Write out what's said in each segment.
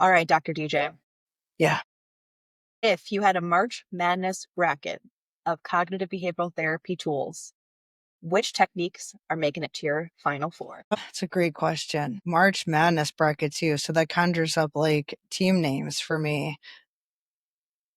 All right, Dr. DJ. Yeah. If you had a March Madness bracket of cognitive behavioral therapy tools, which techniques are making it to your final four? That's a great question. March Madness bracket too. So that conjures up like team names for me.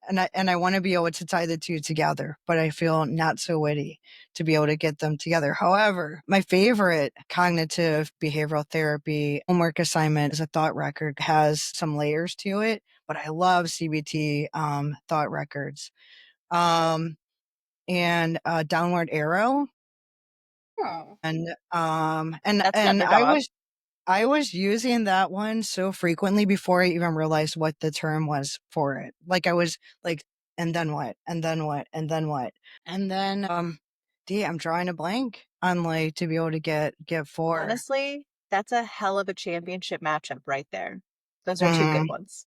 And I want to be able to tie the two together, but I feel not so witty to be able to get them together. However, my favorite cognitive behavioral therapy homework assignment is a thought record, has some layers to it, but I love CBT thought records. And downward arrow. Oh, And that's and another I dog. was I was using that one so frequently before I even realized what the term was for it. Like I was like, and then what? And then what? And then what? And then I'm drawing a blank on like to be able to get four. Honestly, that's a hell of a championship matchup right there. Those are two good Mhm. ones.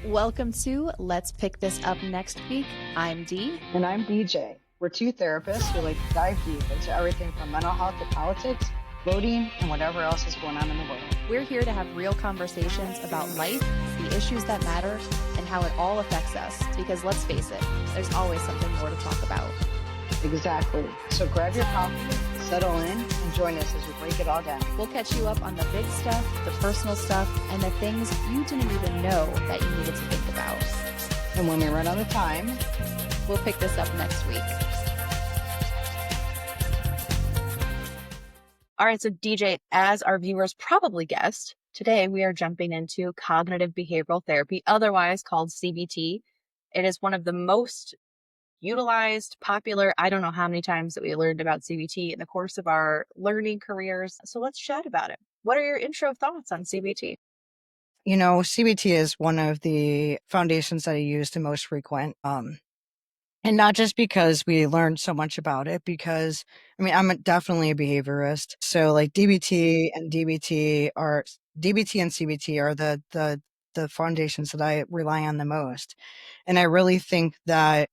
Welcome to Let's Pick This Up Next Week. I'm Dee. And I'm DJ. We're two therapists who like to dive deep into everything from mental health to politics, voting, and whatever else is going on in the world. We're here to have real conversations about life, the issues that matter, and how it all affects us. Because let's face it, there's always something more to talk about. Exactly. So grab your coffee, settle in, and join us as we break it all down. We'll catch you up on the big stuff, the personal stuff, and the things you didn't even know that you needed to think about. And when we run out of time, we'll pick this up next week. All right, so DJ, as our viewers probably guessed, today we are jumping into cognitive behavioral therapy, otherwise called CBT. It is one of the most utilized, popular, I don't know how many times that we learned about CBT in the course of our learning careers. So let's chat about it. What are your intro thoughts on CBT? CBT is one of the foundations that I use the most frequent. And not just because we learned so much about it, because I'm definitely a behaviorist. So like DBT and CBT are the foundations that I rely on the most. And I really think that,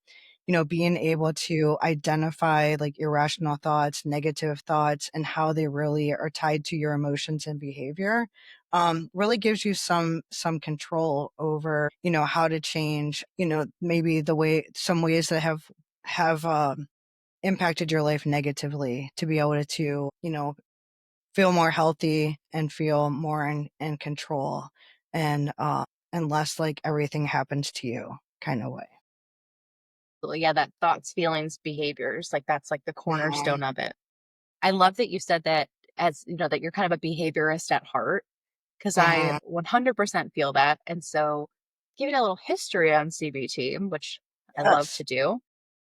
being able to identify like irrational thoughts, negative thoughts, and how they really are tied to your emotions and behavior, really gives you some control over, how to change, maybe some ways that have impacted your life negatively, to be able to, feel more healthy and feel more in control, and less like everything happens to you kind of way. Yeah, that thoughts, feelings, behaviors, like that's like the Mhm. cornerstone of it. I love that you said that, as you know, that you're kind of a behaviorist at heart, because I Mhm. 100% feel that. And so, giving a little history on CBT, which I love Yes. to do.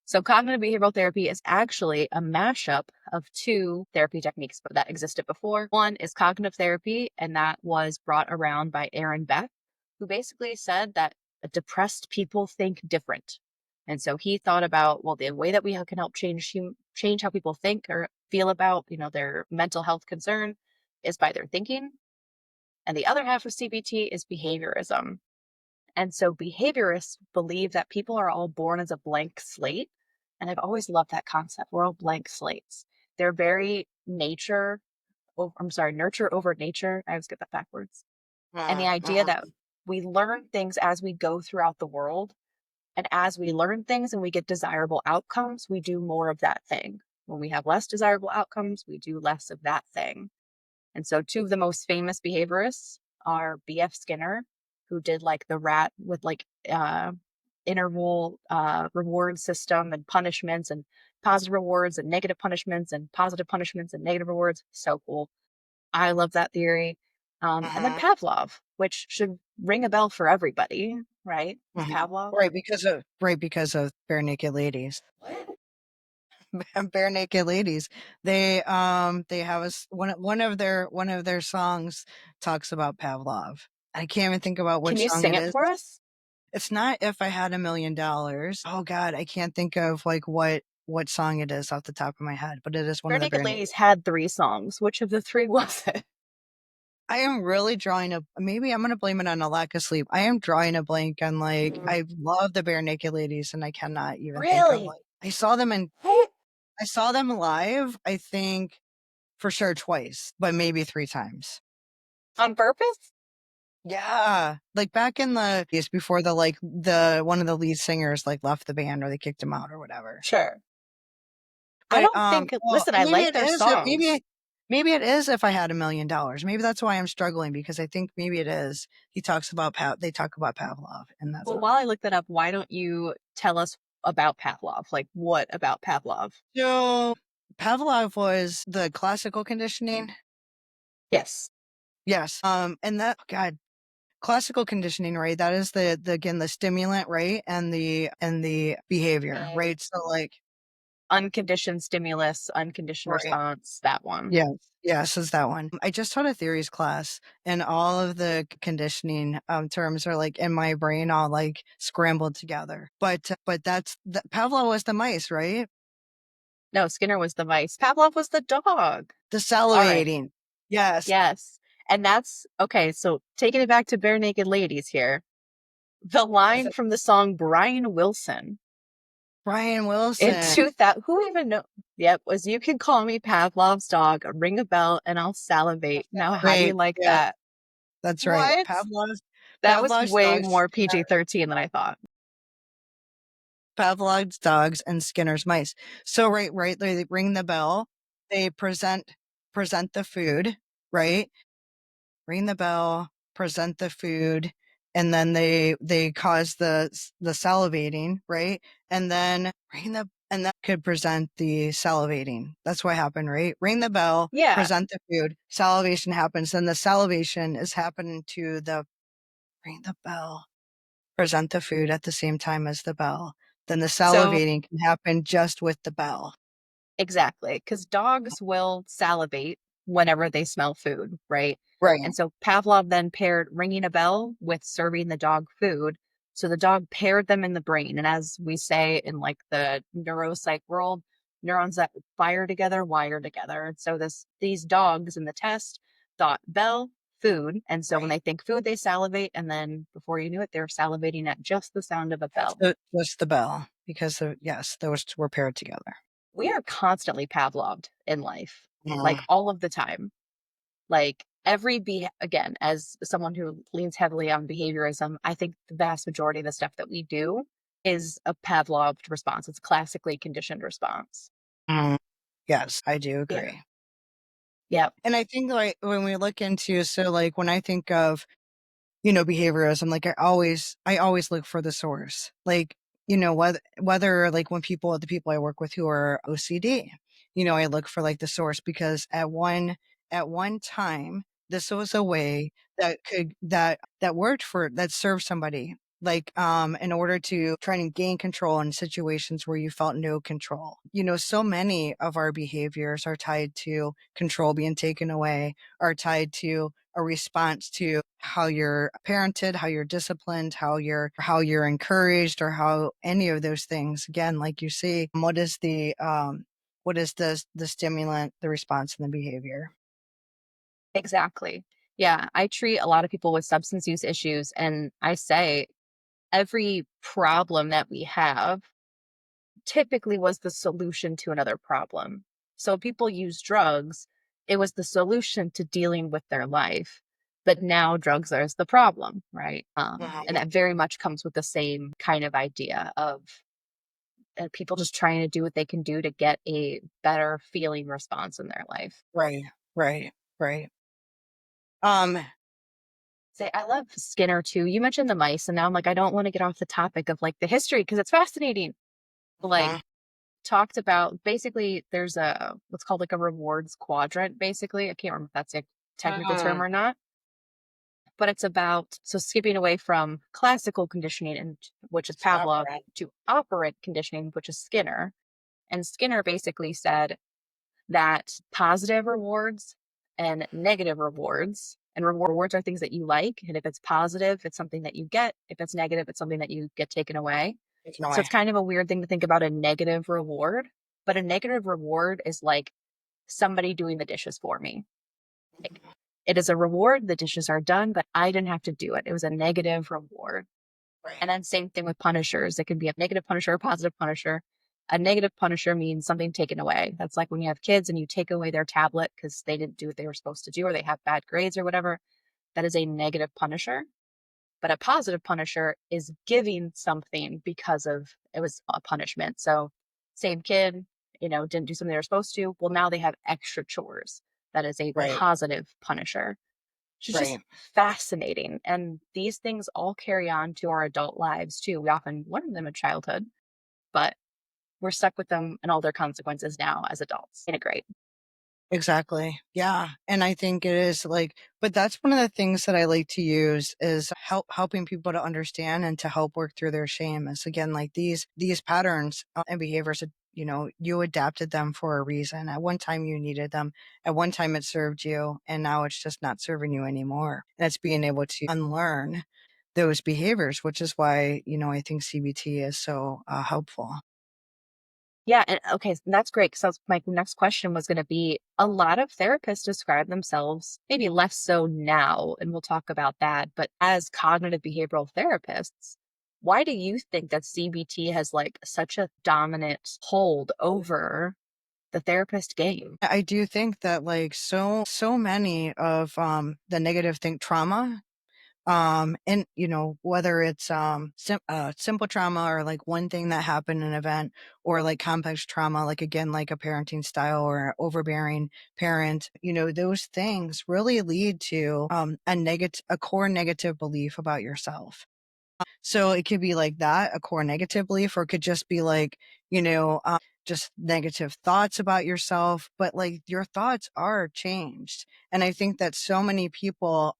So, cognitive behavioral therapy is actually a mashup of two therapy techniques that existed before. One is cognitive therapy, and that was brought around by Aaron Beck, who basically said that depressed people think different. And so he thought about, well, the way that we can help change how people think or feel about, their mental health concern is by their thinking. And the other half of CBT is behaviorism. And so behaviorists believe that people are all born as a blank slate. And I've always loved that concept. We're all blank slates. They're very nurture over nature. I always get that backwards. And the Mhm. idea Mhm. that we learn things as we go throughout the world. And as we learn things and we get desirable outcomes, we do more of that thing. When we have less desirable outcomes, we do less of that thing. And so two of the most famous behaviorists are B.F. Skinner, who did like the rat with like interval reward system and punishments and positive rewards and negative punishments and positive punishments and negative rewards. So cool. I love that theory. And then Mhm. Pavlov, which should ring a bell for everybody, right? With Mhm. Pavlov. Right, because of bare naked ladies. Bare naked ladies. They have one of their songs talks about Pavlov. I can't even think about Can which you song sing it it is. for us? It's not If I Had $1 Million. Oh God, I can't think of like what song it is off the top of my head, but it is one Bare of the Naked bare naked. Ladies had 3 songs. Which of the three was it? I am really drawing a maybe I'm gonna blame it on a lack of sleep. I am drawing a blank on like I love the bare naked ladies and I cannot even think of Really? like I saw them live, I think for sure twice, but maybe three times. On purpose? Yeah. Like back in the days before the one of the lead singers like left the band or they kicked him out or whatever. Sure. I But, don't think, well, listen, I maybe like it their is, songs. maybe it is if I had $1,000,000. Maybe that's why I'm struggling because I think maybe it is. They talk about Pavlov and that's Well, while I look that up, why don't you tell us about Pavlov? Like, what about Pavlov? so Pavlov was the classical conditioning. Yes. Yes. And that, God, classical conditioning, right? That is again, the stimulant, right? And the behavior, And right? So like, unconditioned stimulus, unconditioned right. response, that one. Yes. Yes, is that one. I just taught a theories class and all of the conditioning terms are like in my brain all like scrambled together. But Pavlov was the mice, right? No, Skinner was the mice. Pavlov was the dog. The All right. salivating. Yes. Yes. And that's okay. So taking it back to Bare Naked Ladies here, the line from the song Brian Wilson Brian in Wilson. 2000, who even know? Yep, was you can call me Pavlov's dog, ring a bell, and I'll salivate. Now, how do you Wait, like yeah, that? that's right. What? That was Pavlov's way dogs. more PG-13 than I thought. Pavlov's dogs and Skinner's mice. So right, they ring the bell, they present the food, right? Ring the bell, present the food, and then they cause the salivating, right? And then ring the and that could present the salivating. That's what happened, right? Ring the bell, Yeah. present the food, salivation happens, then the salivation is happening to the ring the bell, present the food at the same time as the bell. Then the So salivating can happen just with the bell. exactly, because dogs will salivate whenever they smell food, right? Right. And so Pavlov then paired ringing a bell with serving the dog food. So the dog paired them in the brain. And as we say in like the neuropsych world, neurons that fire together wire together. And so these dogs in the test thought bell, food. And so when Right. they think food, they salivate. And then before you knew it, they're salivating at just the sound of a bell. Just the bell because yes, those were paired together. We are constantly Pavloved in life, like Mm. all of the time. Like again, as someone who leans heavily on behaviorism, I think the vast majority of the stuff that we do is a Pavlov response. It's classically conditioned response. Mm. Yes, I do Yeah. agree. Yep. And I think like when we look into so like when I think of behaviorism, like I always look for the source. Like, whether like when the people I work with who are OCD, I look for like the source because at one time, this was a way that worked that served somebody. Like, in order to try and gain control in situations where you felt no control. So many of our behaviors are tied to control being taken away, are tied to a response to how you're parented, how you're disciplined, how you're encouraged, or how any of those things. Again, like you see, what is the stimulant, the response, and the behavior? Exactly. Yeah. I treat a lot of people with substance use issues, and I say every problem that we have typically was the solution to another problem. So people use drugs, it was the solution to dealing with their life. But now drugs are the problem, right? And Mhm. that very much comes with the same kind of idea of people just trying to do what they can do to get a better feeling response in their life. Right, right, right. Um, Say, I love Skinner too. You mentioned the mice, and now I'm like, I don't want to get off the topic of like the history because it's fascinating. Like, mhm, talked about basically there's a what's called like a rewards quadrant basically. I can't remember if that's a technical term mhm. or not, but it's about so skipping away from classical conditioning and which is Stop, Pavlov Brent. to operant conditioning, which is Skinner. And Skinner basically said that positive rewards and negative rewards and rewards are things that you like, and if it's positive it's something that you get, if it's negative it's something that you get taken away. Take it So away. it's kind of a weird thing to think about a negative reward, but a negative reward is like somebody doing the dishes for me. Like, it is a reward, the dishes are done, but I didn't have to do it. It was a negative reward. Right. And then same thing with punishers. It can be a negative punisher, a positive punisher. A negative punisher means something taken away. That's like when you have kids and you take away their tablet because they didn't do what they were supposed to do or they have bad grades or whatever. that is a negative punisher. But a positive punisher is giving something because of it was a punishment. So, same kid, didn't do something they were supposed to. Well, now they have extra chores. That is a Right. positive punisher. It's just Right. fascinating. And these things all carry on to our adult lives too. We often learn them in childhood, but we're stuck with them and all their consequences now as adults. Integrate. Exactly. Yeah. And I think it is like, but that's one of the things that I like to use is helping people to understand and to help work through their shame is again, like these patterns and behaviors, you adapted them for a reason. At one time you needed them. At one time it served you and now it's just not serving you anymore. And it's being able to unlearn those behaviors, which is why, I think CBT is so helpful. Yeah, and okay, that's great. Because my next question was going to be a lot of therapists describe themselves, maybe less so now, and we'll talk about that, but as cognitive behavioral therapists, why do you think that CBT has like such a dominant hold over the therapist game? I do think that like so many of the negative think trauma and whether it's simple trauma or like one thing that happened in an event or like complex trauma like again like a parenting style or overbearing parent, those things really lead to a core negative belief about yourself. So it could be like that, a core negative belief, or it could just be like, just negative thoughts about yourself. But like your thoughts are changed. And I think that so many people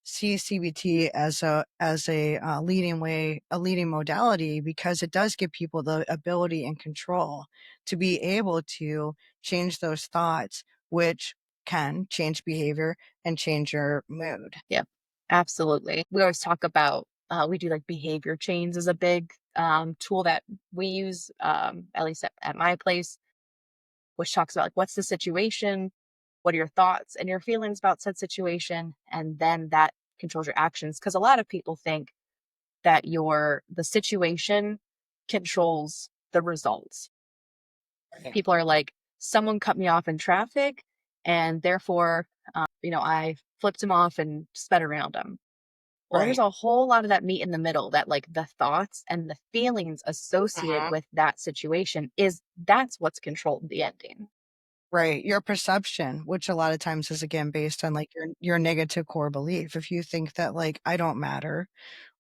see CBT as a leading modality because it does give people the ability and control to be able to change those thoughts, which can change behavior and change your mood. Yeah, absolutely. We always talk about, we do like behavior chains as a big tool that we use, at least at my place, which talks about like what's the situation, what are your thoughts and your feelings about said situation, and then that controls your actions. Because a lot of people think that the situation controls the results. People are like, someone cut me off in traffic, and therefore, I flipped him off and sped around him. Well, there's Right. a whole lot of that meat in the middle that like the thoughts and the feelings associated Mhm. with that situation that's what's controlled the ending. Right, your perception, which a lot of times is again based on like your negative core belief. If you think that like I don't matter,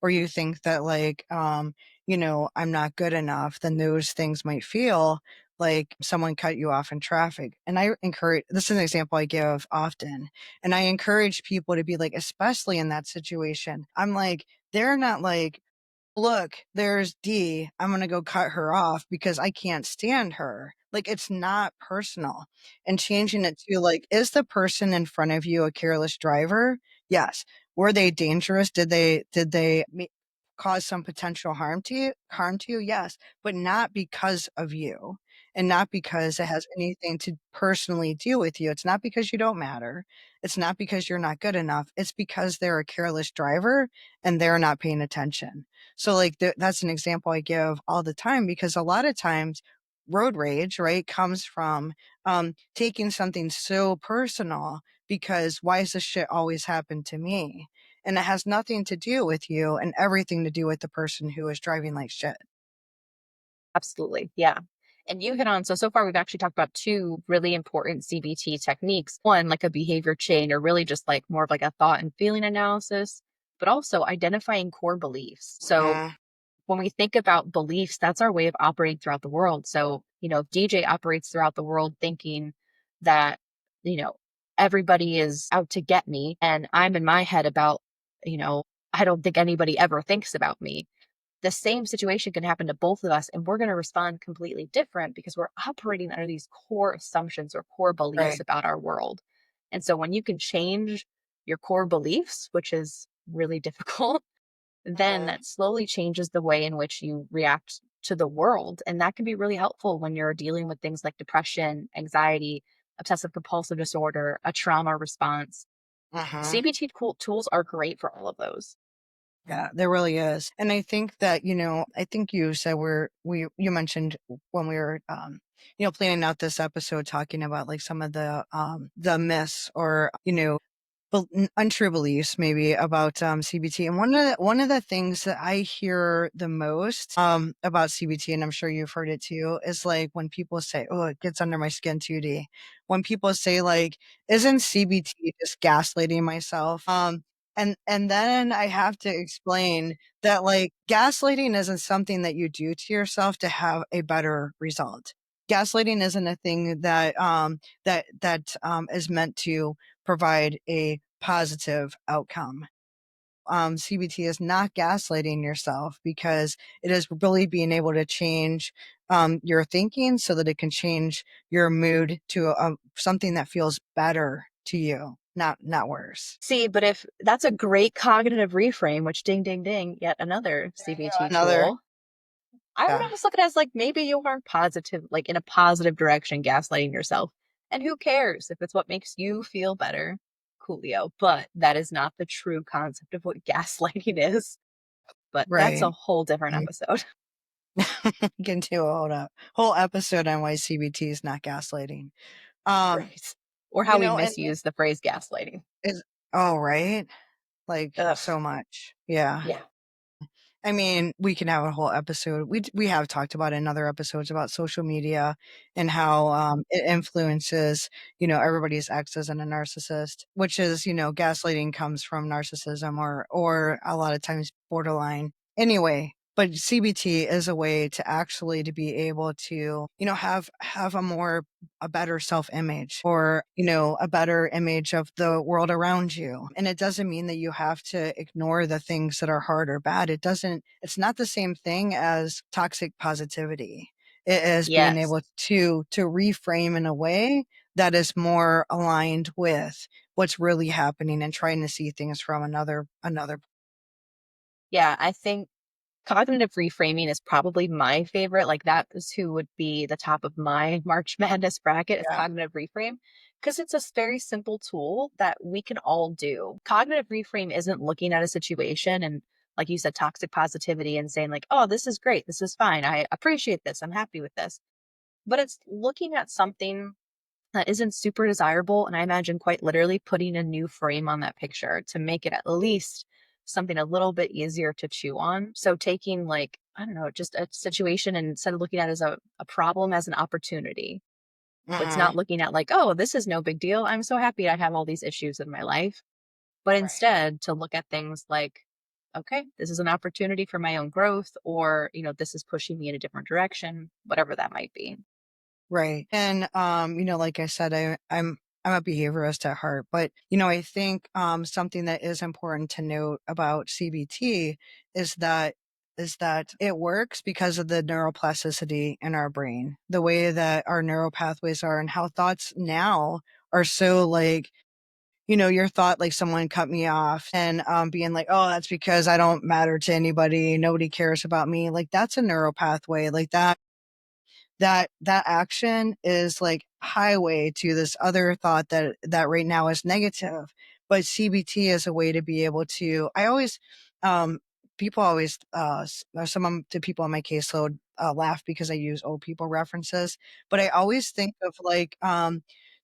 or you think that like I'm not good enough, then those things might feel like someone cut you off in traffic. And I encourage this is an example I give often. And I encourage people to be like, especially in that situation, I'm like, they're not like look, there's Dee. I'm going to go cut her off because I can't stand her. Like, it's not personal. And changing it to like, is the person in front of you a careless driver? Yes. Were they dangerous? Did they cause some potential harm to you? Yes, but not because of you and not because it has anything to personally do with you. It's not because you don't matter. It's not because you're not good enough. It's because they're a careless driver and they're not paying attention. So like that's an example I give all the time because a lot of times road rage, right, comes from taking something so personal because why does this shit always happen to me? And it has nothing to do with you and everything to do with the person who is driving like shit. Absolutely. Yeah. And you hit on, so far we've actually talked about two really important CBT techniques. One, like a behavior chain, or really just like more of like a thought and feeling analysis, but also identifying core beliefs. So Mhm. when we think about beliefs, that's our way of operating throughout the world. So, if DJ operates throughout the world thinking that, you know, everybody is out to get me, and I'm in my head about, you know, I don't think anybody ever thinks about me. The same situation can happen to both of us, and we're going to respond completely different because we're operating under these core assumptions or core beliefs Right. about our world. And so when you can change your core beliefs, which is really difficult, then Mhm. that slowly changes the way in which you react to the world. And that can be really helpful when you're dealing with things like depression, anxiety, obsessive compulsive disorder, a trauma response. Mhm. CBT tools are great for all of those. Yeah, there really is. And I think that, I think you said you mentioned when we were, planning out this episode talking about like some of the myths or, untrue beliefs maybe about CBT. And one of the things that I hear the most about CBT, and I'm sure you've heard it too, is like when people say, "Oh, it gets under my skin too, D." When people say like, "Isn't CBT just gaslighting myself?" And then I have to explain that like gaslighting isn't something that you do to yourself to have a better result. Gaslighting isn't a thing that is meant to provide a positive outcome. CBT is not gaslighting yourself because it is really being able to change your thinking so that it can change your mood to something that feels better to you, not worse. See, but if that's a great cognitive reframe, which ding, ding, ding, yet another CBT Another, tool, I would yeah, almost look at it as like maybe you are positive, like in a positive direction, gaslighting yourself. And who cares if it's what makes you feel better? Coolio. But that is not the true concept of what gaslighting is. But that's a right. whole different Mm. episode. We can do a whole episode on why CBT is not gaslighting. Um, Right. Or you how we know, and misuse the phrase gaslighting. is oh right, like Ugh. so much, yeah. Yeah. I mean, we can have a whole episode. We have talked about in other episodes about social media and how it influences, everybody's exes and a narcissist, which is, gaslighting comes from narcissism or a lot of times borderline. Anyway, but CBT is a way to actually to be able to, have a better self-image or, a better image of the world around you. And it doesn't mean that you have to ignore the things that are hard or bad. It's not the same thing as toxic positivity. It is being Yes. able to reframe in a way that is more aligned with what's really happening and trying to see things from another. Yeah. I think cognitive reframing is probably my favorite. Like that is who would be the top of my March Madness bracket is Yeah. cognitive reframe because it's a very simple tool that we can all do. Cognitive reframe isn't looking at a situation and like you said, toxic positivity and saying like, oh, this is great. This is fine. I appreciate this. I'm happy with this. But it's looking at something that isn't super desirable. And I imagine quite literally putting a new frame on that picture to make it at least something a little bit easier to chew on. So taking like, I don't know, just a situation and instead of looking at it as a problem as an opportunity, but Hmm. not looking at like, oh, this is no big deal. I'm so happy I have all these issues in my life. But Right. instead to look at things like, okay, this is an opportunity for my own growth, or, this is pushing me in a different direction, whatever that might be. Right. And like I said, I'm a behaviorist at heart, but I think something that is important to note about CBT is that it works because of the neuroplasticity in our brain, the way that our neural pathways are and how thoughts now are so like, your thought like someone cut me off and being like, oh, that's because I don't matter to anybody. Nobody cares about me. Like that's a neural pathway like that action is like highway to this other thought that right now is negative. But CBT is a way to be able to, I always, people always, some of the people on my caseload laugh because I use old people references, but I always think of like,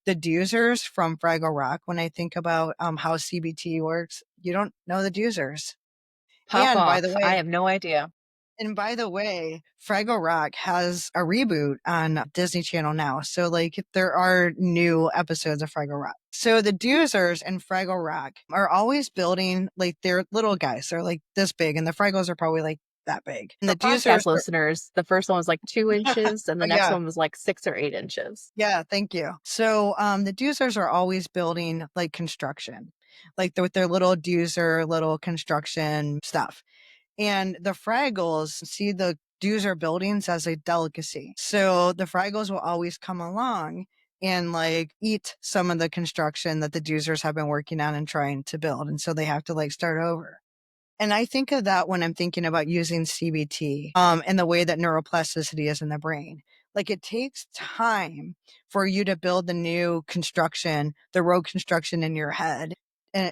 the Doozers from Fraggle Rock when I think about how CBT works. You don't know the Doozers. Pop And by the off. I way, have no idea. Fraggle Rock has a reboot on Disney Channel now. So, like, there are new episodes of Fraggle Rock. So, the Doozers and Fraggle Rock are always building, like, they're little guys. They're like this big, and the Fraggles are probably like that big. And For the Doozers podcast are, listeners, the first one was like 2 inches and the next yeah, one was like 6 or 8 inches. yeah, thank you. So, the Doozers are always building like construction, like with their little Doozer, little construction stuff. And the Fraggles see the Doozer buildings as a delicacy. So the Fraggles will always come along and like eat some of the construction that the Doozers have been working on and trying to build. And so they have to like start over. And I think of that when I'm thinking about using CBT, and the way that neuroplasticity is in the brain. Like it takes time for you to build the new construction, the road construction in your head.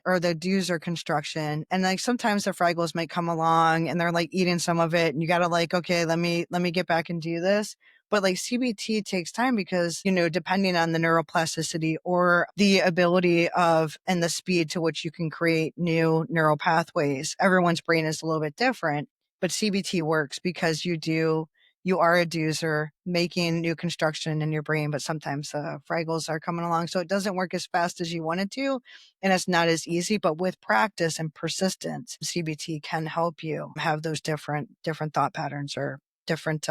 Or the doozer construction, and like sometimes the Fraggles might come along and they're like eating some of it, and you got to like, okay, let me get back and do this. But like CBT takes time because, depending on the neuroplasticity or the ability of and the speed to which you can create new neural pathways, everyone's brain is a little bit different. But CBT works because you are a doozer making new construction in your brain, but sometimes fraggles are coming along. So it doesn't work as fast as you want it to. And it's not as easy, but with practice and persistence, CBT can help you have those different thought patterns or different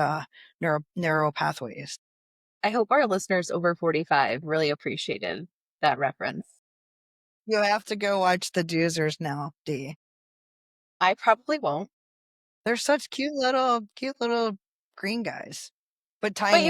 neural pathways. I hope our listeners over 45 really appreciated that reference. You have to go watch the doozers now, Dee. I probably won't, They're such cute little green guys, but but tiny.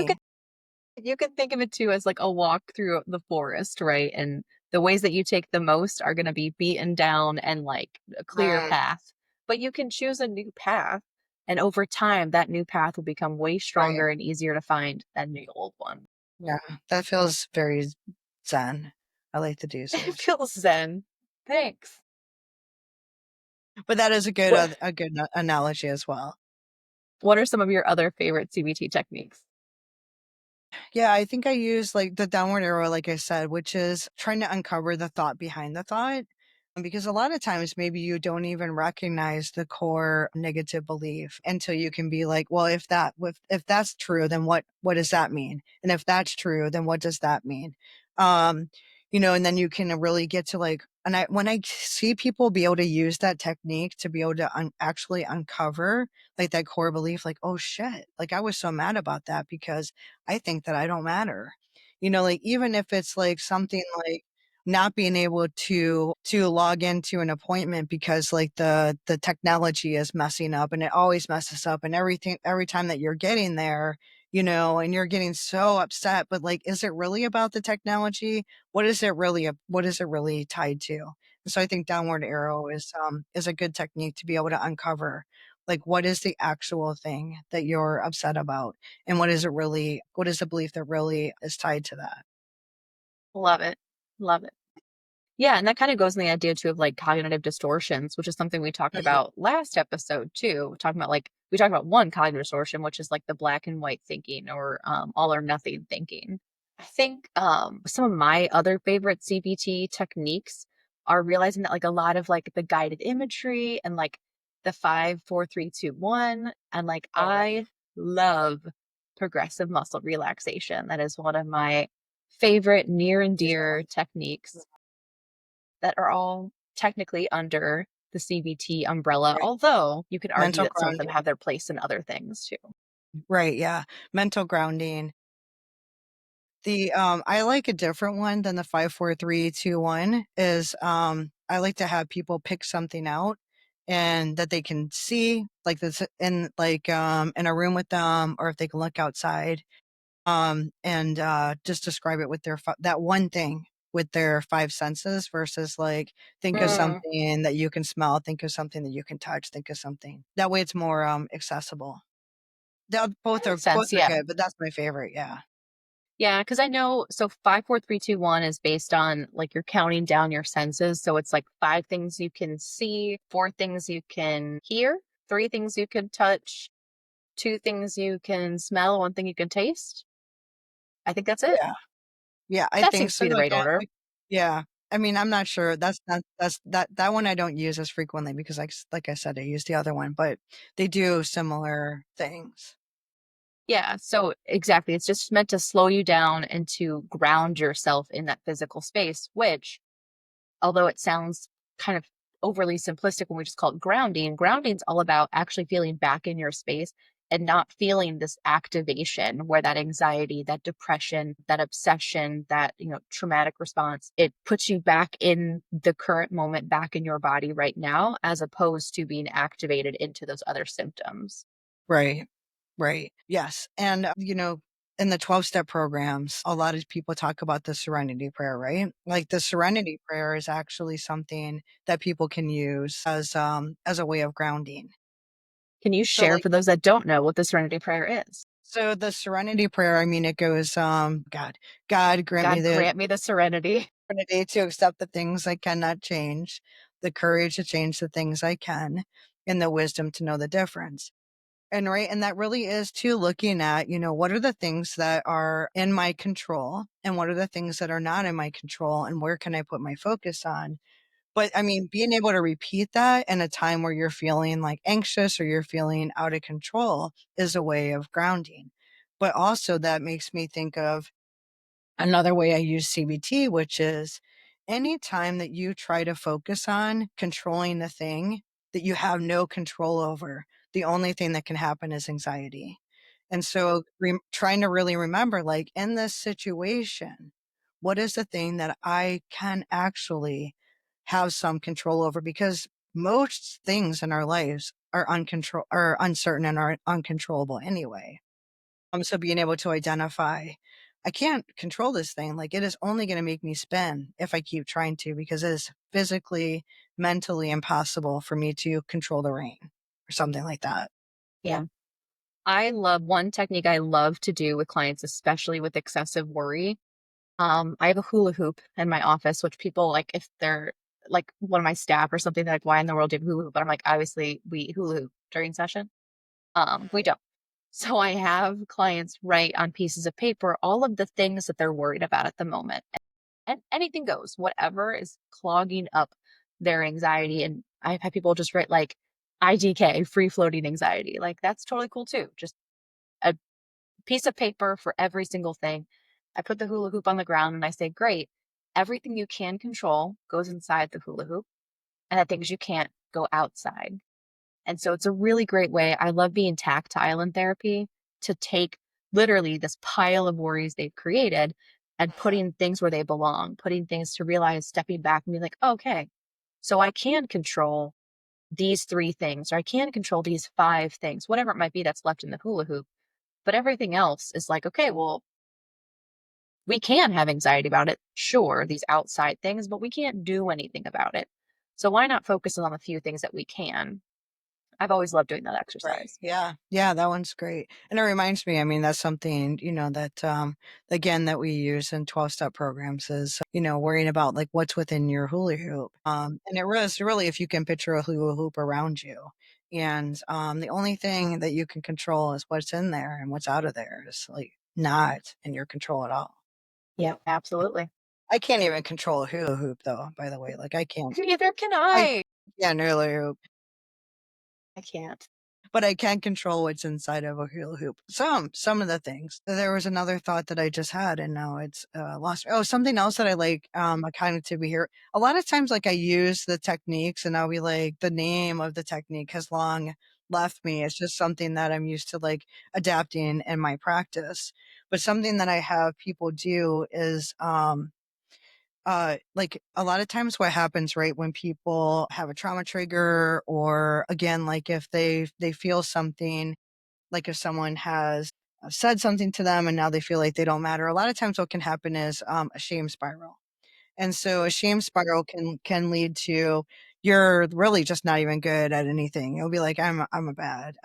you can think of it too as like a walk through the forest, right? And the ways that you take the most are going to be beaten down and like a clear Mm, path. But you can choose a new path. And over time, that new path will become way right. stronger and easier to find than the old one. Yeah. That feels very zen. I like the It doozers. feels zen. Thanks. But that is What a good analogy as well. what are some of your other favorite CBT techniques? Yeah, I think I use like the downward arrow, like I said, which is trying to uncover the thought behind the thought. Because a lot of times maybe you don't even recognize the core negative belief until you can be like, well, if that's true, then what does that mean? And if that's true, then what does that mean? Um, and then you can really get to like, and when I see people be able to use that technique to be able to actually uncover like that core belief, like, oh shit, like I was so mad about that because I think that I don't matter. Like even if it's like something like not being able to log into an appointment because like the technology is messing up and it always messes up and every time that you're getting there, and you're getting so upset, but like is it really about the technology? What is it really tied to? And so I think downward arrow is a good technique to be able to uncover like what is the actual thing that you're upset about and what is the belief that really is tied to that. Love it. Love it. Yeah, and that kind of goes in the idea too of like cognitive distortions, which is something we talked Mhm. about last episode too. Talking about like we talked about one cognitive distortion, which is like the black and white thinking or all or nothing thinking. I think some of my other favorite CBT techniques are realizing that like a lot of like the guided imagery and like the 5, 4, 3, 2, 1, and like Oh, right. I love progressive muscle relaxation. That is one of my favorite near and These are dear techniques that are all technically under the CBT umbrella, right. although you could argue Mental that some of them grounding. have their place in other things too. Right, yeah. Mental grounding. I like a different one than the 5, 4, 3, 2, 1 is, I like to have people pick something out and that they can see, like this in a room with them, or if they can look outside, and just describe it with that one thing with their five senses versus like think of Mm, something that you can smell, think of something that you can touch, think of something. That way it's more accessible. that makes Both sense. are Yeah. good, but that's my favorite. Yeah. Yeah. Cause I know, so 5, 4, 3, 2, 1 is based on like you're counting down your senses. So it's like 5 things you can see, 4 things you can hear, 3 things you can touch, 2 things you can smell, 1 thing you can taste. I think that's it. Yeah. Yeah, I That think seems to so. be the right order. Yeah. I mean, I'm not sure. That one I don't use as frequently because like I said, I use the other one, but they do similar things. Yeah, so exactly. It's just meant to slow you down and to ground yourself in that physical space, which, although it sounds kind of overly simplistic when we just call it grounding, grounding's all about actually feeling back in your space and not feeling this activation where that anxiety, that depression, that obsession, that, traumatic response, it puts you back in the current moment, back in your body right now, as opposed to being activated into those other symptoms. Right. Right. Yes. And, in the 12-step programs, a lot of people talk about the serenity prayer, right? Like the serenity prayer is actually something that people can use as a way of grounding. Can you So share like for those that don't know what the serenity prayer is? so the serenity prayer, I mean, it goes, God grant me God the grant me the serenity. serenity to accept the things I cannot change, the courage to change the things I can, and the wisdom to know the difference. And right, and that really is too looking at, what are the things that are in my control and what are the things that are not in my control and where can I put my focus on? But I mean, being able to repeat that in a time where you're feeling like anxious or you're feeling out of control is a way of grounding. But also that makes me think of another way I use CBT, which is anytime that you try to focus on controlling the thing that you have no control over, the only thing that can happen is anxiety. And so trying to really remember, like in this situation, what is the thing that I can actually have some control over? Because most things in our lives are uncertain and are uncontrollable anyway. So being able to identify, I can't control this thing. Like it is only going to make me spin if I keep trying to, because it is physically, mentally impossible for me to control the rain or something like that. Yeah. I love one technique I love to do with clients, especially with excessive worry. I have a hula hoop in my office, which people like if they're like one of my staff or something, they're like, why in the world do you have a hula hoop? But I'm like, obviously we hula hoop during session. We don't. So I have clients write on pieces of paper all of the things that they're worried about at the moment. And anything goes, whatever is clogging up their anxiety. And I've had people just write like IDK, free floating anxiety. Like that's totally cool too. Just a piece of paper for every single thing. I put the hula hoop on the ground and I say, great, everything you can control goes inside the hula hoop, and the things you can't go outside. And so it's a really great way. I love being tactile in therapy to take literally this pile of worries they've created and putting things where they belong, putting things to realize, stepping back and be like, okay, so I can control these three things, or I can control these five things, whatever it might be that's left in the hula hoop. But everything else is like, okay, well, we can have anxiety about it. Sure, these outside things, but we can't do anything about it. So why not focus on the few things that we can? I've always loved doing that Right. exercise. Yeah. Yeah. That one's great. And it reminds me, I mean, that's something, that, again, that we use in 12-step programs is, worrying about like what's within your hula hoop. And it was really, if you can picture a hula hoop around you. And the only thing that you can control is what's in there, and what's out of there is like not in your control at all. Yeah, absolutely. I can't even control a hula hoop though, by the way. Like Neither can I I. can't hula hoop. I can't. But I can control what's inside of a hula hoop. Some of the things. There was another thought that I just had, and now it's lost. Oh, something else that I like, a kind to be here. A lot of times, like I use the techniques, and I'll be like, the name of the technique has long left me. It's just something that I'm used to like adapting in my practice. But something that I have people do is, like a lot of times what happens, right, when people have a trauma trigger, or again, like if they feel something, like if someone has said something to them and now they feel like they don't matter, a lot of times what can happen is a shame spiral. And so a shame spiral can lead to you're really just not even good at anything. You'll be like, I'm a bad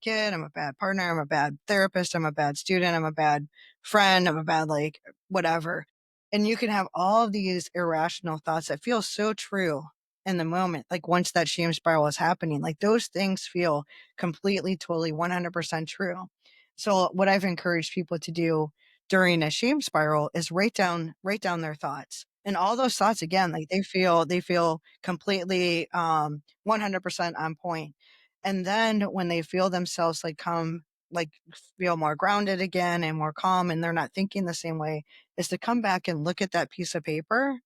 kid, I'm a bad partner, I'm a bad therapist, I'm a bad student, I'm a bad friend, I'm a bad like whatever. And you can have all of these irrational thoughts that feel so true in the moment. Like once that shame spiral is happening, like those things feel completely, totally 100% true. So what I've encouraged people to do during a shame spiral is write down their thoughts, and all those thoughts again, like they feel completely 100% on point. And then when they feel themselves like come like feel more grounded again and more calm, and they're not thinking the same way, is to come back and look at that piece of paper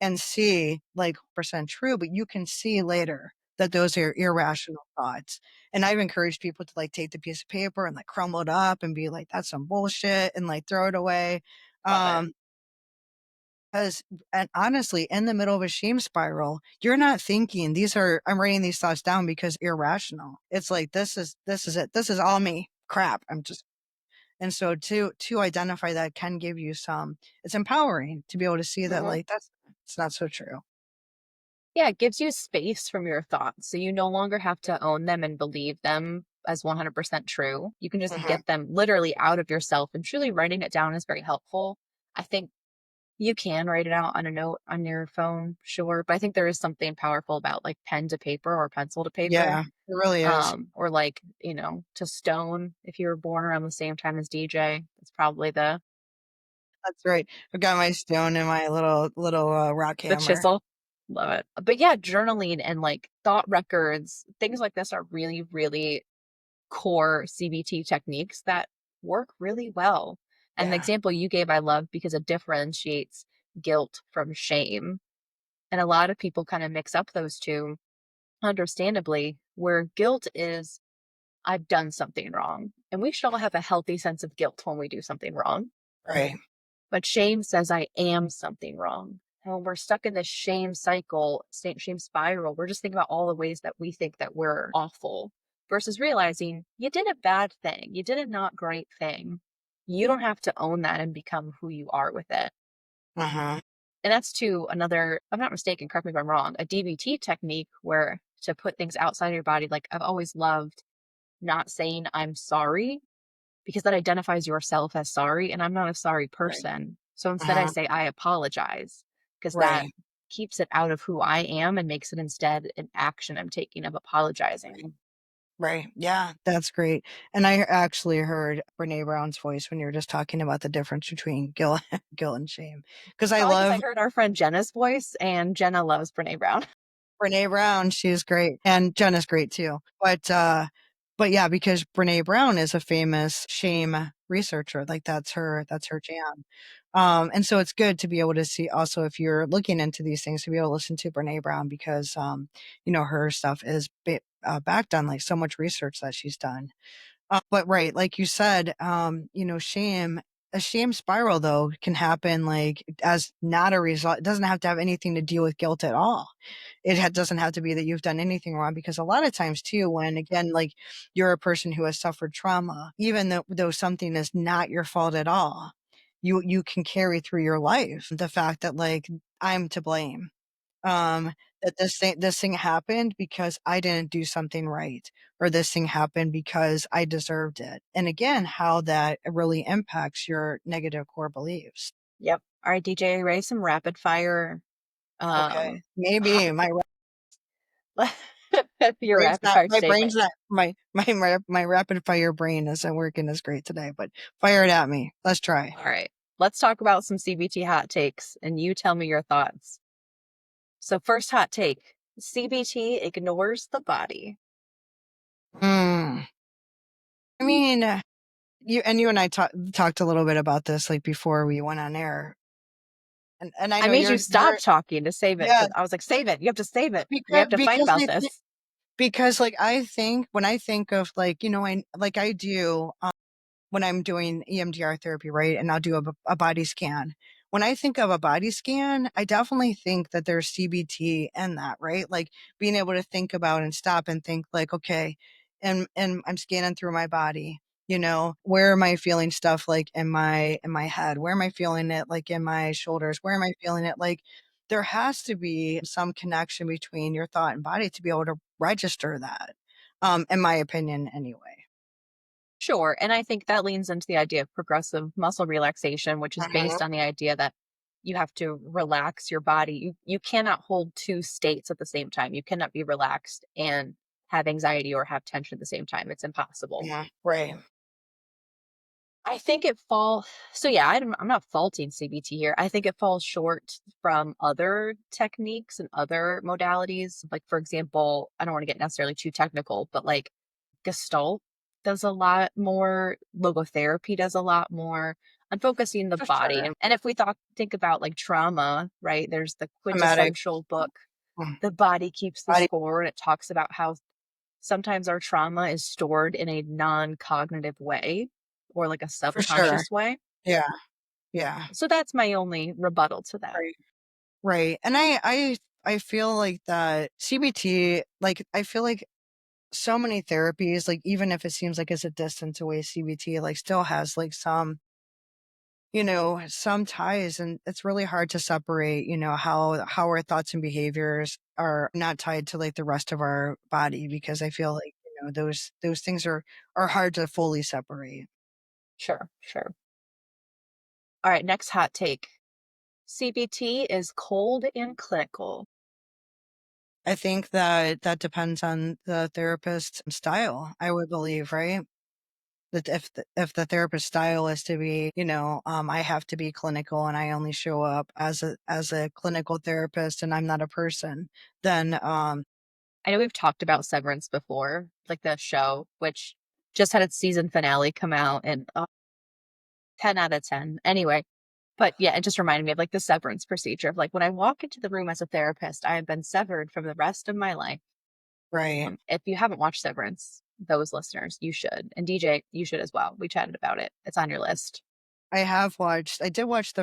and see like percent true, but you can see later that those are irrational thoughts. And I've encouraged people to like take the piece of paper and like crumble it up and be like, that's some bullshit, and like throw it away. Love it. Um, because and honestly, in the middle of a shame spiral, you're not thinking I'm writing these thoughts down because irrational. It's like this is it. This is all me. Crap. I'm just and so to identify that can give you some, it's empowering to be able to see that Mhm. like that's it's not so true. Yeah, it gives you space from your thoughts. So you no longer have to own them and believe them as 100% true. You can just Mhm. get them literally out of yourself, and truly writing it down is very helpful. I think You can write it out on a note on your phone, sure, but I think there is something powerful about, like, pen to paper or pencil to paper, Yeah, it really is. or, like, to stone. If you were born around the same time as DJ, it's probably That's right. I've got my stone and my little rock the hammer. chisel. Love it. But, yeah, journaling and, like, thought records, things like this are really, really core CBT techniques that work really well. And the Yeah, example you gave, I love because it differentiates guilt from shame. And a lot of people kind of mix up those two, understandably, where guilt is, I've done something wrong. And we should all have a healthy sense of guilt when we do something wrong. right. But shame says, I am something wrong. And when we're stuck in this shame cycle, shame spiral, we're just thinking about all the ways that we think that we're awful versus realizing you did a bad thing. You did a not great thing. You don't have to own that and become who you are with it. Uh-huh. And that's to another, I'm not mistaken, correct me if I'm wrong, a DBT technique where to put things outside of your body. Like I've always loved not saying I'm sorry because that identifies yourself as sorry. And I'm not a sorry Right. person. So instead, I Uh-huh. say I apologize because that Right. keeps it out of who I am and makes it instead an action I'm taking of Right. apologizing. Right. Yeah, that's great. And I actually heard Brene Brown's voice when you were just talking about the difference between guilt, guilt and shame. Because I Probably because I love heard our friend Jenna's voice, and Jenna loves Brene Brown. Brene Brown. She's great. And Jenna's great too. But yeah, because Brene Brown is a famous shame researcher. Like that's her jam. And so it's good to be able to see also if you're looking into these things to be able to listen to Brene Brown because her stuff is backed on like so much research that she's done. But right, like you said, a shame spiral though can happen like as not a result. It doesn't have to have anything to do with guilt at all. Doesn't have to be that you've done anything wrong because a lot of times too, when again, like you're a person who has suffered trauma, even though something is not your fault at all, you can carry through your life the fact that like I'm to blame um that this thing happened because I didn't do something right or this thing happened because I deserved it. And again, how that really impacts your negative core beliefs. Yep. All right, DJ, ready some rapid fire. Okay. Hot, Maybe your rapid fire my brain's statement. not my rapid fire brain isn't working as great today, but fire it at me. Let's try. All right, let's talk about some CBT hot takes, and you tell me your thoughts. So, first hot take: CBT ignores the body. Hmm. I mean, you and I talked a little bit about this like before we went on air. And I I know made you you're stop talking to save it yeah, because I was like, save it. You have to save it. We because have to fight because about I this. because like I think when I think of like I do when I'm doing EMDR therapy, right? And I'll do a body scan. When I think of a body scan, I definitely think that there's CBT in that, right? Like being able to think about and stop and think like, okay, and I'm scanning through my body. Where am I feeling stuff like in my head? Where am I feeling it like in my shoulders? Where am I feeling it like there has to be some connection between your thought and body to be able to register that. In my opinion anyway. Sure. And I think that leans into the idea of progressive muscle relaxation, which is Mhm. based on the idea that you have to relax your body. You cannot hold two states at the same time. You cannot be relaxed and have anxiety or have tension at the same time. It's impossible. Yeah, right. I think it fall so yeah, I'm not faulting CBT here. I think it falls short from other techniques and other modalities. Like for example, I don't want to get necessarily too technical, but like Gestalt does a lot more, logotherapy does a lot more on focusing the For body. sure. And if we think about like trauma, right? There's the Traumatic. quintessential book, Mm, The Body Keeps the body Score, and it talks about how sometimes our trauma is stored in a non-cognitive way or like a for sure. subconscious way. Yeah, yeah. So that's my only rebuttal to that. Right. Right. And I feel like that CBT, like I feel like so many therapies, like even if it seems like it's a distance away, CBT like still has like some ties, and it's really hard to separate, how our thoughts and behaviors are not tied to like the rest of our body because I feel like, those things are hard to fully separate. Sure, sure. All right, next hot take. CBT is cold and clinical. I think that that depends on the therapist's style, I would believe, right? That if the therapist style is to be, I have to be clinical and I only show up as a clinical therapist and I'm not a person, then I know we've talked about Severance before, like the show, which just had its season finale come out and 10 out of 10. Anyway, but yeah, it just reminded me of like the severance procedure of like when I walk into the room as a therapist, I have been severed from the rest of my life. right. If you haven't watched Severance, those listeners, you should. And DJ, you should as well. We chatted about it. It's on your list. I did watch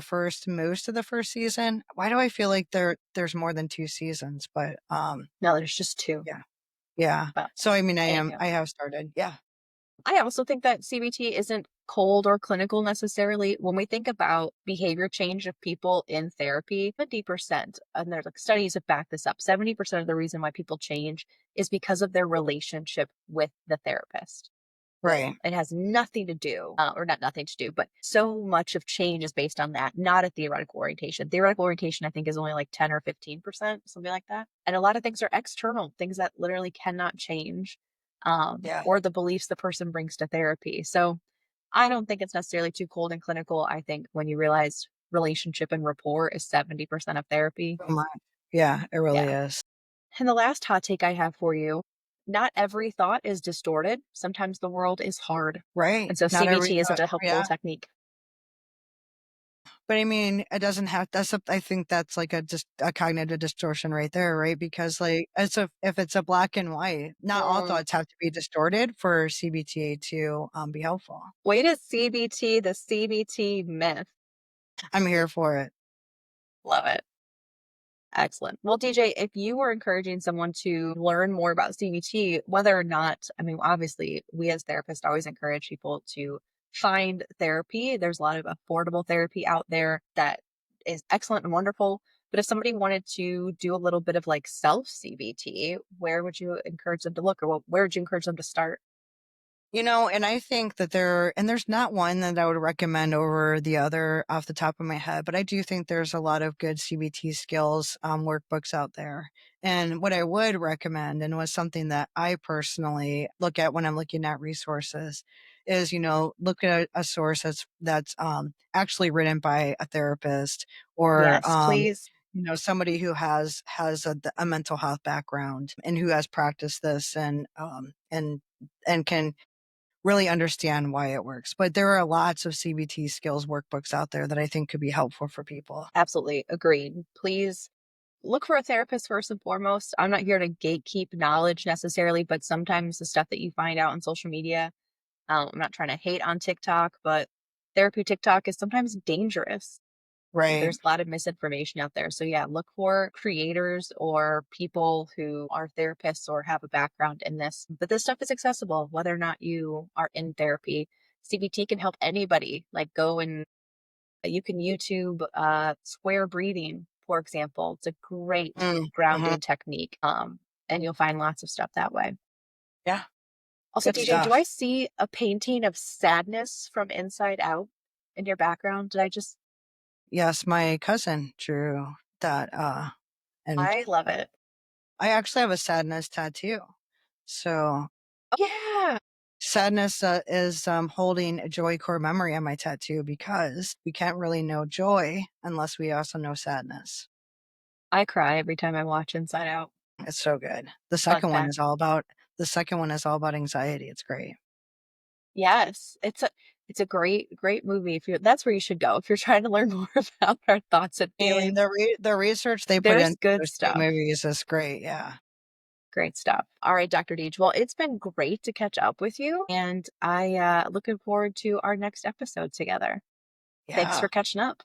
most of the first season. Why do I feel like there's more than 2 seasons? But, No, there's just two. yeah, yeah. But So, I mean, anywho, I have started. Yeah, I also think that CBT isn't cold or clinical necessarily. When we think about behavior change of people in therapy, 50%, and there's like studies that back this up, 70% of the reason why people change is because of their relationship with the therapist. right. It has nothing to do, or not nothing to do, but so much of change is based on that, not a theoretical orientation. Theoretical orientation, I think, is only like 10 or 15%, something like that. And a lot of things are external, things that literally cannot change, Yeah. or the beliefs the person brings to therapy. So I don't think it's necessarily too cold and clinical. I think when you realize relationship and rapport is 70% of therapy. So much. Yeah, it really Yeah. is. And the last hot take I have for you, not every thought is distorted. Sometimes the world is hard. Right. And so Not every CBT isn't a yeah. helpful technique. But I mean, it doesn't have I think that's like just a cognitive distortion right there, right? Because like if it's a black and white, not all Mm. thoughts have to be distorted for CBT to be helpful. Way to CBT, the CBT myth. I'm here for it. Love it. Excellent. Well, DJ, if you were encouraging someone to learn more about CBT, whether or not, I mean, obviously, we as therapists always encourage people to find therapy. There's a lot of affordable therapy out there that is excellent and wonderful. But if somebody wanted to do a little bit of like self CBT, where would you encourage them to look, or where would you encourage them to start? And I think that there's not one that I would recommend over the other off the top of my head, but I do think there's a lot of good CBT skills workbooks out there. And what I would recommend, and was something that I personally look at when I'm looking at resources, is look at a source that's actually written by a therapist or Yes, please. somebody who has a mental health background and who has practiced this and can really understand why it works. But there are lots of CBT skills workbooks out there that I think could be helpful for people. Absolutely agreed. Please look for a therapist first and foremost. I'm not here to gatekeep knowledge necessarily, but sometimes the stuff that you find out on social media, I'm not trying to hate on TikTok, but therapy TikTok is sometimes dangerous. Right. There's a lot of misinformation out there. So, yeah, look for creators or people who are therapists or have a background in this. But this stuff is accessible, whether or not you are in therapy. CBT can help anybody. Like, go and you can YouTube square breathing, for example. It's a great Mm-hmm. grounding technique. And you'll find lots of stuff that way. Yeah. Also, Good DJ, do I stuff. see a painting of sadness from inside out in your background? Did I just, Yes, my cousin drew that. And I love it. I actually have a sadness tattoo. So Oh, yeah. sadness is holding a joy core memory on my tattoo because we can't really know joy unless we also know sadness. I cry every time I watch Inside Out. It's so good. Fun fact. The second one is all about anxiety. It's great. Yes, it's a great movie. If you're That's where you should go if you're trying to learn more about our thoughts and And feelings. the research they put There's into good those 2 stuff. movies is great, yeah. Great stuff. All right, Dr. Deej. Well, it's been great to catch up with you, and I looking forward to our next episode together. Thanks Yeah. for catching up.